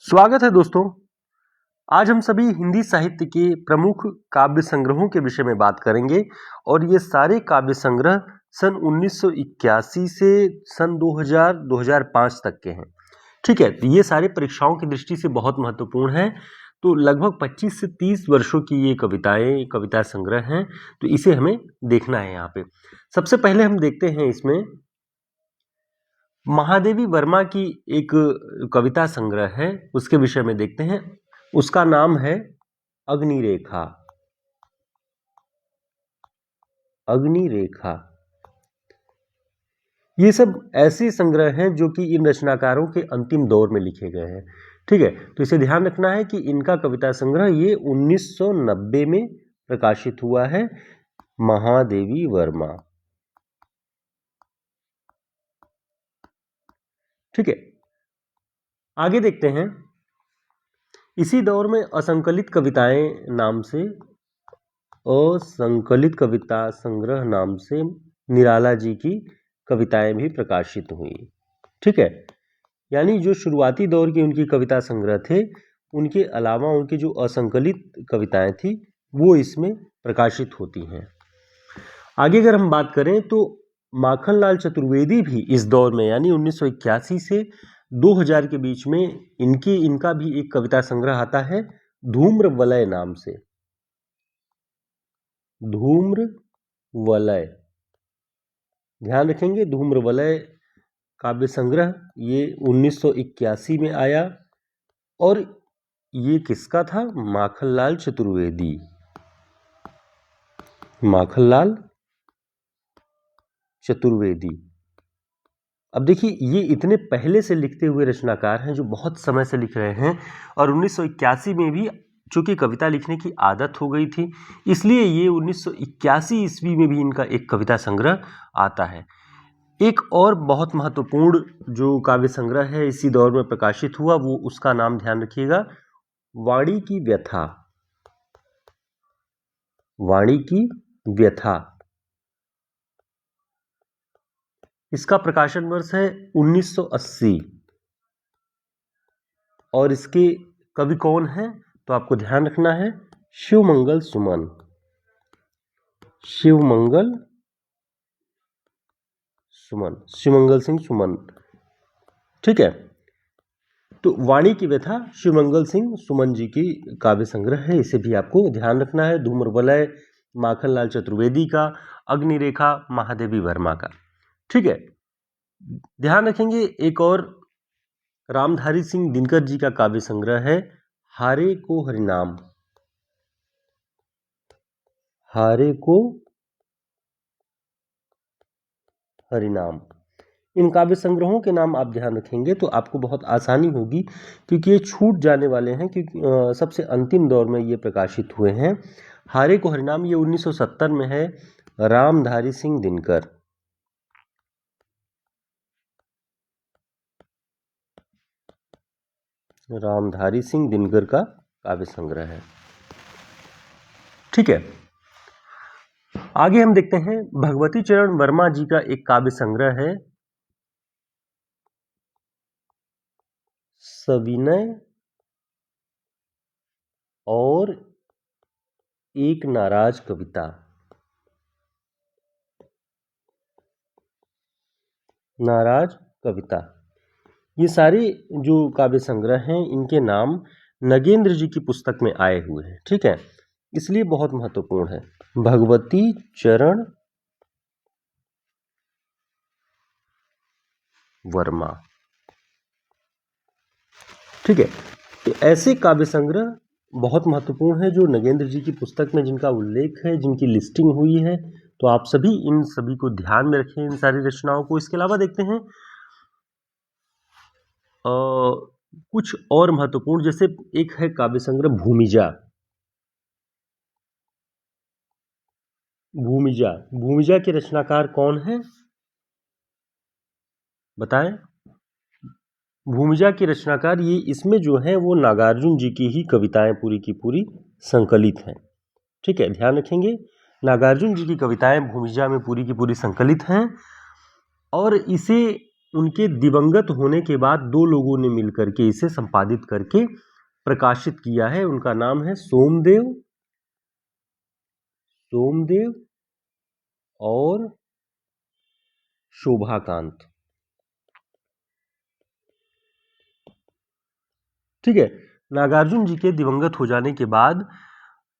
स्वागत है दोस्तों। आज हम सभी हिंदी साहित्य के प्रमुख काव्य संग्रहों के विषय में बात करेंगे और ये सारे काव्य संग्रह सन 1981 से सन 2000-2005 तक के हैं। ठीक है, तो ये सारे परीक्षाओं की दृष्टि से बहुत महत्वपूर्ण हैं। तो लगभग 25 से 30 वर्षों की ये कविता संग्रह हैं, तो इसे हमें देखना है। यहाँ पे सबसे पहले हम देखते हैं इसमें महादेवी वर्मा की एक कविता संग्रह है, उसके विषय में देखते हैं। उसका नाम है अग्निरेखा। अग्निरेखा ये सब ऐसे संग्रह हैं जो कि इन रचनाकारों के अंतिम दौर में लिखे गए हैं। ठीक है, तो इसे ध्यान रखना है कि इनका कविता संग्रह ये 1990 में प्रकाशित हुआ है। महादेवी वर्मा। ठीक है, आगे देखते हैं। इसी दौर में असंकलित कविताएं नाम से असंकलित कविता संग्रह नाम से निराला जी की कविताएं भी प्रकाशित हुई। ठीक है, यानी जो शुरुआती दौर की उनकी कविता संग्रह थे, उनके अलावा उनकी जो असंकलित कविताएं थी वो इसमें प्रकाशित होती हैं। आगे अगर हम बात करें तो माखनलाल चतुर्वेदी भी इस दौर में यानी 1981 से 2000 के बीच में इनका भी एक कविता संग्रह आता है धूम्र वलय नाम से। धूम्र वलय, ध्यान रखेंगे, धूम्र वलय काव्य संग्रह ये 1981 में आया और ये किसका था? माखनलाल चतुर्वेदी। माखनलाल चतुर्वेदी। अब देखिए, ये इतने पहले से लिखते हुए रचनाकार हैं जो बहुत समय से लिख रहे हैं और 1981 में भी चूंकि कविता लिखने की आदत हो गई थी, इसलिए ये 1981 ईस्वी में भी इनका एक कविता संग्रह आता है। एक और बहुत महत्वपूर्ण जो काव्य संग्रह है इसी दौर में प्रकाशित हुआ, वो उसका नाम ध्यान रखिएगा, वाणी की व्यथा। वाणी की व्यथा। इसका प्रकाशन वर्ष है 1980 और इसके कवि कौन हैं तो आपको ध्यान रखना है, शिवमंगल सुमन। शिवमंगल सुमन, शिवमंगल सिंह सुमन। ठीक है, तो वाणी की व्यथा शिवमंगल सिंह सुमन जी की काव्य संग्रह है, इसे भी आपको ध्यान रखना है। धूम्र वलय माखनलाल चतुर्वेदी का, अग्निरेखा महादेवी वर्मा का। ठीक है, ध्यान रखेंगे एक और रामधारी सिंह दिनकर जी का काव्य संग्रह है हारे को हरिनाम। हारे को हरिनाम। इन काव्य संग्रहों के नाम आप ध्यान रखेंगे तो आपको बहुत आसानी होगी, क्योंकि ये छूट जाने वाले हैं, क्योंकि सबसे अंतिम दौर में ये प्रकाशित हुए हैं। हारे को हरिनाम ये 1970 में है, रामधारी सिंह दिनकर। रामधारी सिंह दिनकर का काव्य संग्रह है। ठीक है, आगे हम देखते हैं भगवती चरण वर्मा जी का एक काव्य संग्रह है सविनय और एक नाराज कविता। नाराज कविता। ये सारे जो काव्य संग्रह हैं इनके नाम नगेंद्र जी की पुस्तक में आए हुए हैं। ठीक है, इसलिए बहुत महत्वपूर्ण है। भगवती चरण वर्मा। ठीक है, तो ऐसे काव्य संग्रह बहुत महत्वपूर्ण है जो नगेंद्र जी की पुस्तक में जिनका उल्लेख है, जिनकी लिस्टिंग हुई है, तो आप सभी इन सभी को ध्यान में रखें, इन सारी रचनाओं को। इसके अलावा देखते हैं कुछ और महत्वपूर्ण, जैसे एक है काव्य संग्रह भूमिजा। भूमिजा, भूमिजा के रचनाकार कौन है बताएं? भूमिजा के रचनाकार ये इसमें जो है वो नागार्जुन जी की ही कविताएं पूरी की पूरी संकलित हैं। ठीक है, ध्यान रखेंगे, नागार्जुन जी की कविताएं भूमिजा में पूरी की पूरी संकलित हैं और इसे उनके दिवंगत होने के बाद 2 लोगों ने मिलकर के इसे संपादित करके प्रकाशित किया है। उनका नाम है सोमदेव और शोभाकांत। ठीक है। नागार्जुन जी के दिवंगत हो जाने के बाद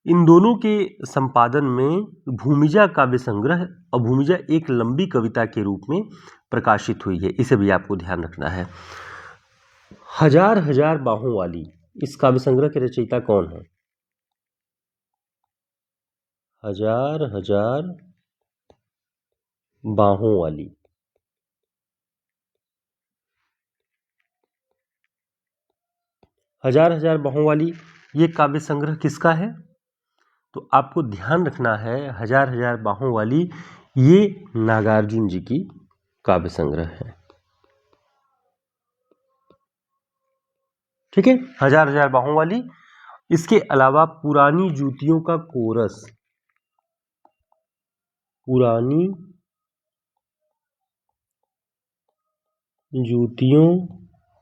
इन दोनों के संपादन में भूमिजा काव्य संग्रह और भूमिजा एक लंबी कविता के रूप में प्रकाशित हुई है। इसे भी आपको ध्यान रखना है। हजार हजार बाहों वाली इस काव्य संग्रह के रचयिता कौन है? हजार हजार बाहों वाली। हजार हजार बाहों वाली ये काव्य संग्रह किसका है? तो आपको ध्यान रखना है, हजार हजार बाहों वाली ये नागार्जुन जी की काव्य संग्रह है। ठीक है, हजार हजार बाहों वाली। इसके अलावा पुरानी जूतियों का कोरस, पुरानी जूतियों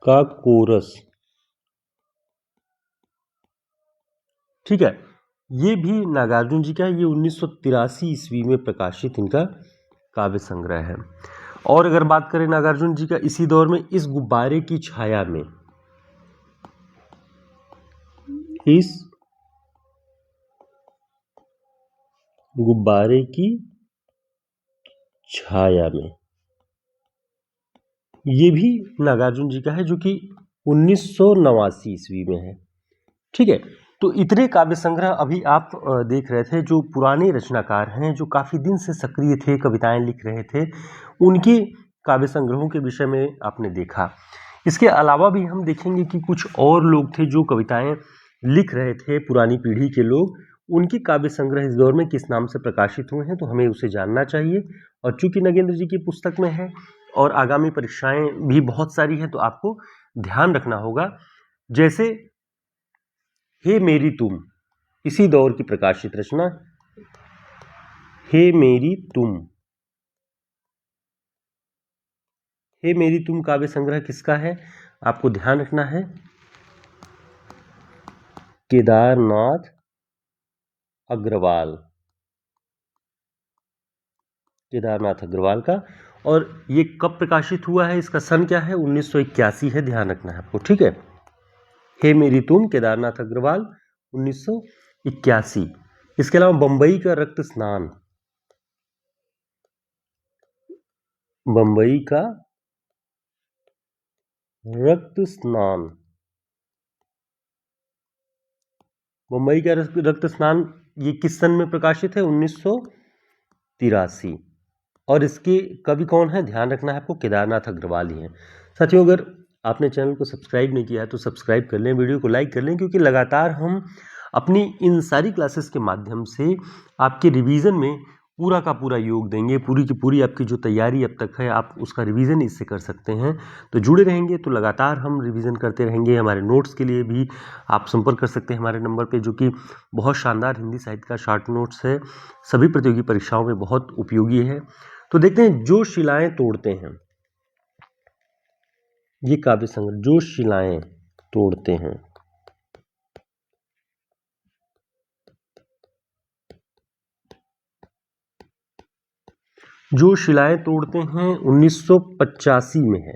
का कोरस, ठीक है, ये भी नागार्जुन जी का है। ये 1983 ईस्वी में प्रकाशित इनका काव्य संग्रह है। और अगर बात करें नागार्जुन जी का इसी दौर में, इस गुब्बारे की छाया में, इस गुब्बारे की छाया में, ये भी नागार्जुन जी का है जो कि 1989 ईस्वी में है। ठीक है, तो इतने काव्य संग्रह अभी आप देख रहे थे जो पुराने रचनाकार हैं, जो काफ़ी दिन से सक्रिय थे, कविताएं लिख रहे थे, उनके काव्य संग्रहों के विषय में आपने देखा। इसके अलावा भी हम देखेंगे कि कुछ और लोग थे जो कविताएं लिख रहे थे, पुरानी पीढ़ी के लोग, उनके काव्य संग्रह इस दौर में किस नाम से प्रकाशित हुए हैं, तो हमें उसे जानना चाहिए। और चूंकि नगेंद्र जी की पुस्तक में है और आगामी परीक्षाएं भी बहुत सारी हैं, तो आपको ध्यान रखना होगा। जैसे हे मेरी तुम, इसी दौर की प्रकाशित रचना, हे मेरी तुम, हे मेरी तुम काव्य संग्रह किसका है? आपको ध्यान रखना है, केदारनाथ अग्रवाल, केदारनाथ अग्रवाल का। और ये कब प्रकाशित हुआ है, इसका सन क्या है? 1981 है, ध्यान रखना है आपको। ठीक है, हे मेरी तुम, केदारनाथ अग्रवाल, 1981। इसके अलावा बंबई का रक्त स्नान, बंबई का रक्त स्नान, बंबई का रक्त स्नान ये किस सन में प्रकाशित है? 1983। और इसके कवि कौन है? ध्यान रखना है आपको, केदारनाथ अग्रवाल ही हैं। साथियों, अगर आपने चैनल को सब्सक्राइब नहीं किया है तो सब्सक्राइब कर लें, वीडियो को लाइक कर लें, क्योंकि लगातार हम अपनी इन सारी क्लासेस के माध्यम से आपके रिवीजन में पूरा का पूरा योग देंगे। पूरी की पूरी आपकी जो तैयारी अब तक है, आप उसका रिवीजन इससे कर सकते हैं। तो जुड़े रहेंगे तो लगातार हम रिवीजन करते रहेंगे। हमारे नोट्स के लिए भी आप संपर्क कर सकते हैं हमारे नंबर पे, जो कि बहुत शानदार हिंदी साहित्य का शॉर्ट नोट्स है, सभी प्रतियोगी परीक्षाओं में बहुत उपयोगी है। तो देखते हैं, जो शिलाएं तोड़ते हैं, ये काव्य संग्रह, जो शिलाएं तोड़ते हैं, जो शिलाएं तोड़ते हैं 1985 में है।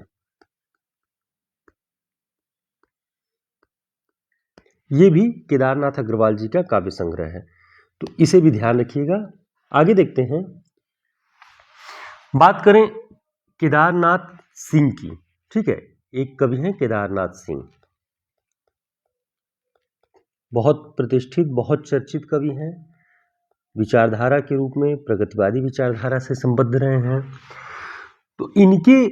ये भी केदारनाथ अग्रवाल जी का काव्य संग्रह है, तो इसे भी ध्यान रखिएगा। आगे देखते हैं, बात करें केदारनाथ सिंह की। ठीक है, एक कवि हैं केदारनाथ सिंह, बहुत प्रतिष्ठित, बहुत चर्चित कवि हैं। विचारधारा के रूप में प्रगतिवादी विचारधारा से संबद्ध रहे हैं। तो इनके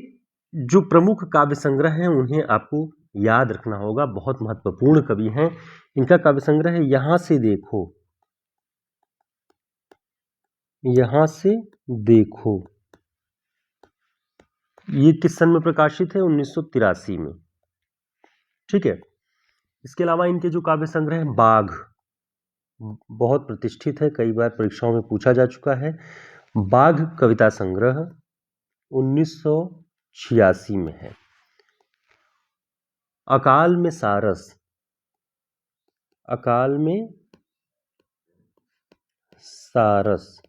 जो प्रमुख काव्य संग्रह हैं उन्हें आपको याद रखना होगा, बहुत महत्वपूर्ण कवि हैं। इनका काव्य संग्रह है यहां से देखो, यहां से देखो, ये किस सन में प्रकाशित है? 1983 में। ठीक है, इसके अलावा इनके जो काव्य संग्रह है, बाघ, बहुत प्रतिष्ठित है, कई बार परीक्षाओं में पूछा जा चुका है। बाघ कविता संग्रह 1984 1986 में है। अकाल में सारस, अकाल में सारस,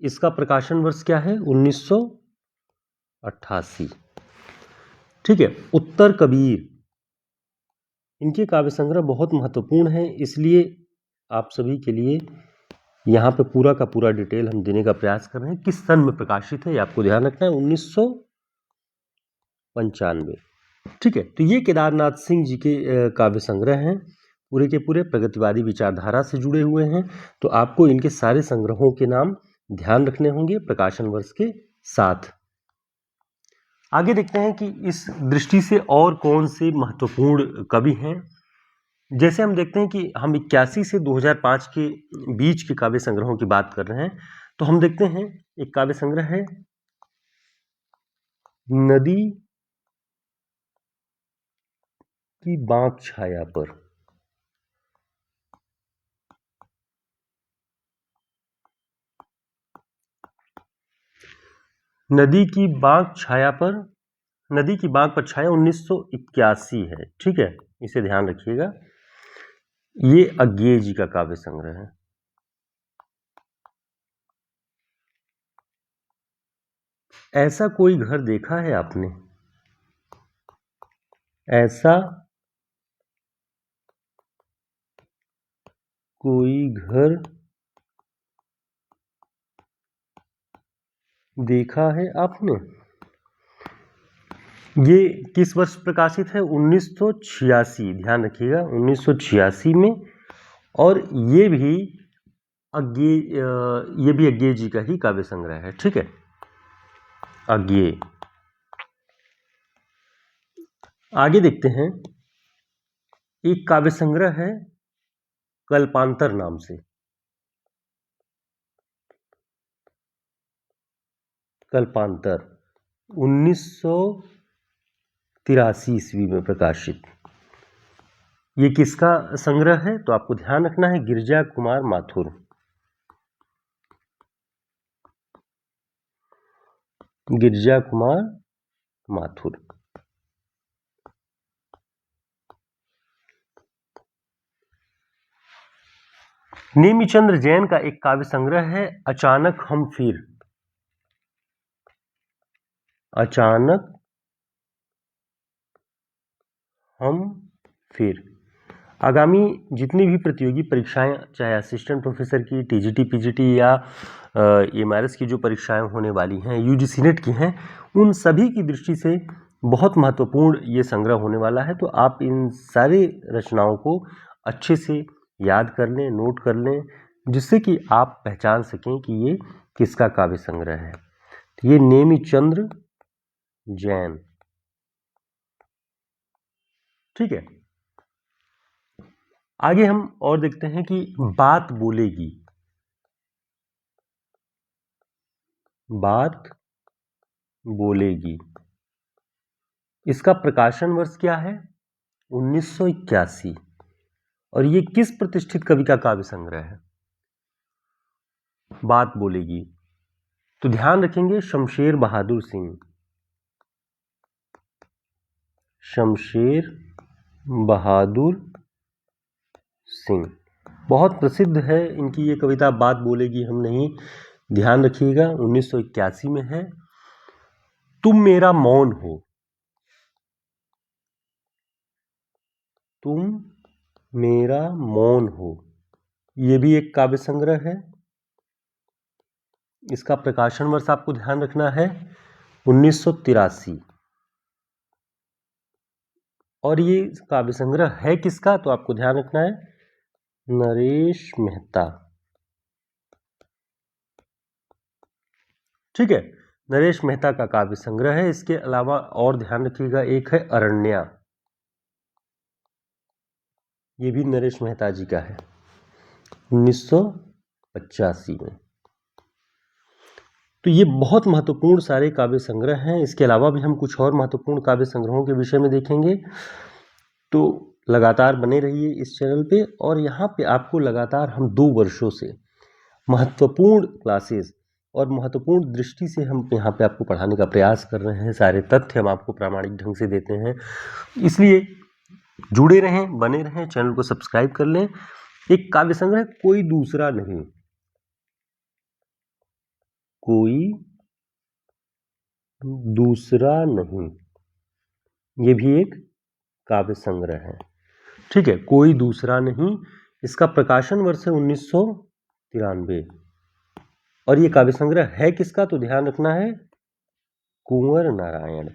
इसका प्रकाशन वर्ष क्या है? 1988। ठीक है। उत्तर कबीर, इनके काव्य संग्रह बहुत महत्वपूर्ण है, इसलिए आप सभी के लिए यहाँ पे पूरा का पूरा डिटेल हम देने का प्रयास कर रहे हैं। किस सन में प्रकाशित है ये आपको ध्यान रखना है, 1995। ठीक है। तो ये केदारनाथ सिंह जी के काव्य संग्रह हैं, पूरे के पूरे प्रगतिवादी विचारधारा से जुड़े हुए हैं। तो आपको इनके सारे संग्रहों के नाम ध्यान रखने होंगे प्रकाशन वर्ष के साथ। आगे देखते हैं कि इस दृष्टि से और कौन से महत्वपूर्ण कवि हैं। जैसे हम देखते हैं कि हम 81 से 2005 के बीच के काव्य संग्रहों की बात कर रहे हैं, तो हम देखते हैं एक काव्य संग्रह है नदी की बांक छाया पर। नदी की बांक छाया पर, नदी की बांक पर छाया 1981 है। ठीक है, इसे ध्यान रखिएगा। ये अज्ञेय जी का काव्य संग्रह है। ऐसा कोई घर देखा है आपने? ऐसा कोई घर देखा है आपने? ये किस वर्ष प्रकाशित है? 1986। ध्यान रखिएगा, 1986 में। और ये भी अज्ञेय जी का ही काव्य संग्रह है। ठीक है, अज्ञेय। आगे देखते हैं, एक काव्य संग्रह है कल्पांतर नाम से। कल्पांतर 1983 ईस्वी में प्रकाशित। ये किसका संग्रह है? तो आपको ध्यान रखना है, गिरिजा कुमार माथुर। गिरिजा कुमार माथुर। नेमिचंद्र जैन का एक काव्य संग्रह है अचानक हम फिर। अचानक हम फिर। आगामी जितनी भी प्रतियोगी परीक्षाएं, चाहे असिस्टेंट प्रोफेसर की, टीजीटी, पीजीटी या एमआरएस की जो परीक्षाएं होने वाली हैं, यूजीसी नेट की हैं, उन सभी की दृष्टि से बहुत महत्वपूर्ण ये संग्रह होने वाला है। तो आप इन सारी रचनाओं को अच्छे से याद कर लें, नोट कर लें, जिससे कि आप पहचान सकें कि ये किसका काव्य संग्रह है। तो ये नेमिचंद्र जैन। ठीक है। आगे हम और देखते हैं कि बात बोलेगी। बात बोलेगी, इसका प्रकाशन वर्ष क्या है? 1981। और ये किस प्रतिष्ठित कवि का काव्य संग्रह है? बात बोलेगी। तो ध्यान रखेंगे, शमशेर बहादुर सिंह। शमशेर बहादुर सिंह बहुत प्रसिद्ध है इनकी ये कविता, बात बोलेगी हम नहीं। ध्यान रखिएगा, 1981 में है। तुम मेरा मौन हो। तुम मेरा मौन हो, ये भी एक काव्य संग्रह है। इसका प्रकाशन वर्ष आपको ध्यान रखना है, 1983। और ये काव्य संग्रह है किसका? तो आपको ध्यान रखना है, नरेश मेहता। ठीक है, नरेश मेहता का काव्य संग्रह है। इसके अलावा और ध्यान रखिएगा, एक है अरण्या। ये भी नरेश मेहता जी का है, 1985 में। तो ये बहुत महत्वपूर्ण सारे काव्य संग्रह हैं। इसके अलावा भी हम कुछ और महत्वपूर्ण काव्य संग्रहों के विषय में देखेंगे। तो लगातार बने रहिए इस चैनल पे। और यहाँ पे आपको लगातार हम 2 वर्षों से महत्वपूर्ण क्लासेस और महत्वपूर्ण दृष्टि से हम यहाँ पे आपको पढ़ाने का प्रयास कर रहे हैं। सारे तथ्य हम आपको प्रामाणिक ढंग से देते हैं, इसलिए जुड़े रहें, बने रहें, चैनल को सब्सक्राइब कर लें। एक काव्य संग्रह कोई दूसरा नहीं, कोई दूसरा नहीं, ये भी एक काव्य संग्रह है। ठीक है, कोई दूसरा नहीं। इसका प्रकाशन वर्ष है 1993 और ये काव्य संग्रह है किसका, तो ध्यान रखना है, कुंवर नारायण।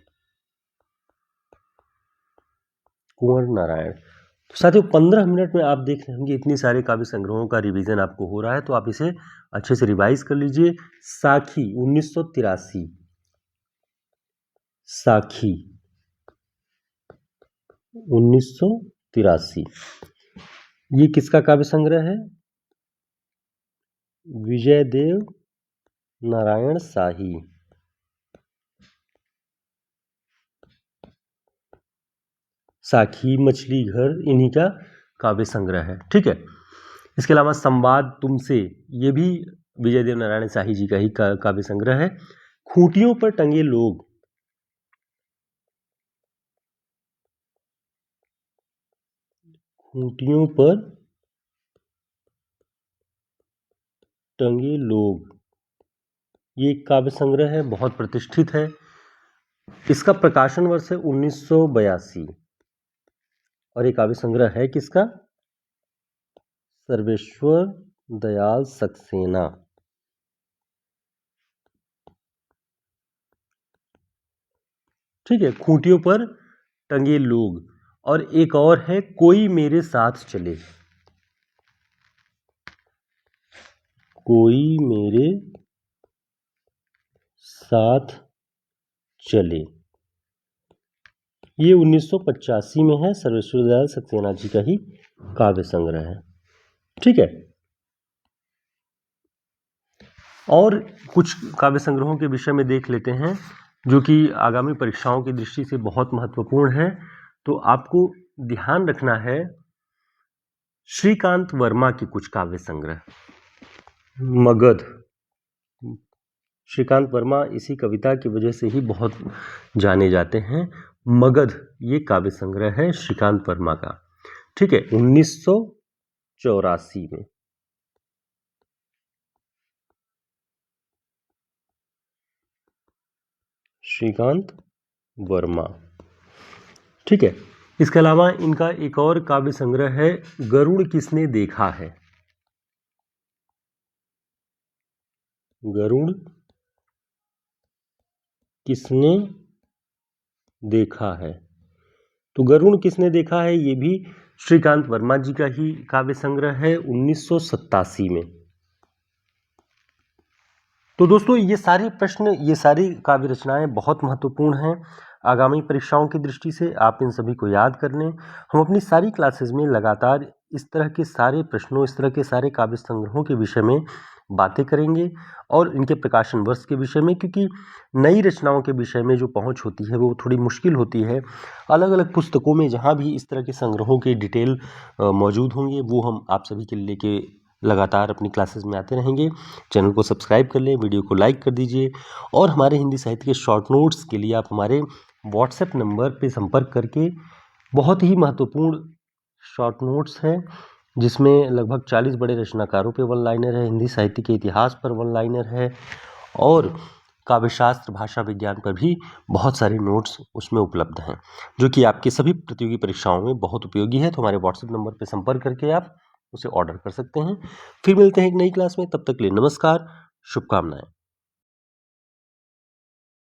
कुंवर नारायण। तो साथियों 15 मिनट में आप देख रहे होंगे इतनी सारे काव्य संग्रहों का रिवीजन आपको हो रहा है, तो आप इसे अच्छे से रिवाइज कर लीजिए। साखी 1983, साखी 1983, ये किसका काव्य संग्रह है, विजयदेव नारायण शाही। साखी, मछली घर, इन्हीं का काव्य संग्रह है। ठीक है, इसके अलावा संवाद तुमसे, ये भी विजयदेव नारायण शाही जी का ही काव्य संग्रह है। खूंटियों पर टंगे लोग, खूंटियों पर टंगे लोग, ये एक काव्य संग्रह है, बहुत प्रतिष्ठित है। इसका प्रकाशन वर्ष है 1982 और ये काव्य संग्रह है किसका, सर्वेश्वर दयाल सक्सेना। ठीक है, खूंटियों पर टंगे लोग। और एक और है, कोई मेरे साथ चले, कोई मेरे साथ चले, ये 1985 में है, सर्वेश्वर दयाल सक्सेना जी का ही काव्य संग्रह है। ठीक है, और कुछ काव्य संग्रहों के विषय में देख लेते हैं जो कि आगामी परीक्षाओं की दृष्टि से बहुत महत्वपूर्ण है। तो आपको ध्यान रखना है श्रीकांत वर्मा की कुछ काव्य संग्रह। मगध, श्रीकांत वर्मा इसी कविता की वजह से ही बहुत जाने जाते हैं। मगध, ये काव्य संग्रह है श्रीकांत वर्मा का। ठीक है, 1984 में। श्रीकांत वर्मा। ठीक है, इसके अलावा इनका एक और काव्य संग्रह है, गरुड़ किसने देखा है। गरुड़ किसने देखा है, तो गरुड़ किसने देखा है, ये भी श्रीकांत वर्मा जी का ही काव्य संग्रह है 1987 में। तो दोस्तों ये सारे प्रश्न, ये सारी काव्य रचनाएं बहुत महत्वपूर्ण हैं आगामी परीक्षाओं की दृष्टि से। आप इन सभी को याद कर लें। हम अपनी सारी क्लासेस में लगातार इस तरह के सारे प्रश्नों, इस तरह के सारे काव्य संग्रहों के विषय में बातें करेंगे और इनके प्रकाशन वर्ष के विषय में, क्योंकि नई रचनाओं के विषय में जो पहुंच होती है वो थोड़ी मुश्किल होती है। अलग अलग पुस्तकों में जहाँ भी इस तरह के संग्रहों के डिटेल मौजूद होंगे वो हम आप सभी के लेके लगातार अपनी क्लासेस में आते रहेंगे। चैनल को सब्सक्राइब कर लें, वीडियो को लाइक कर दीजिए और हमारे हिंदी साहित्य के शॉर्ट नोट्स के लिए आप हमारे व्हाट्सएप नंबर पे संपर्क करके, बहुत ही महत्वपूर्ण शॉर्ट नोट्स हैं जिसमें लगभग 40 बड़े रचनाकारों पे वन लाइनर है, हिंदी साहित्य के इतिहास पर वन लाइनर है और काव्यशास्त्र, भाषा विज्ञान पर भी बहुत सारे नोट्स उसमें उपलब्ध हैं जो कि आपके सभी प्रतियोगी परीक्षाओं में बहुत उपयोगी है। तो हमारे व्हाट्सएप नंबर पर संपर्क करके आप उसे ऑर्डर कर सकते हैं। फिर मिलते हैं एक नई क्लास में, तब तक के लिए नमस्कार, शुभकामनाएं।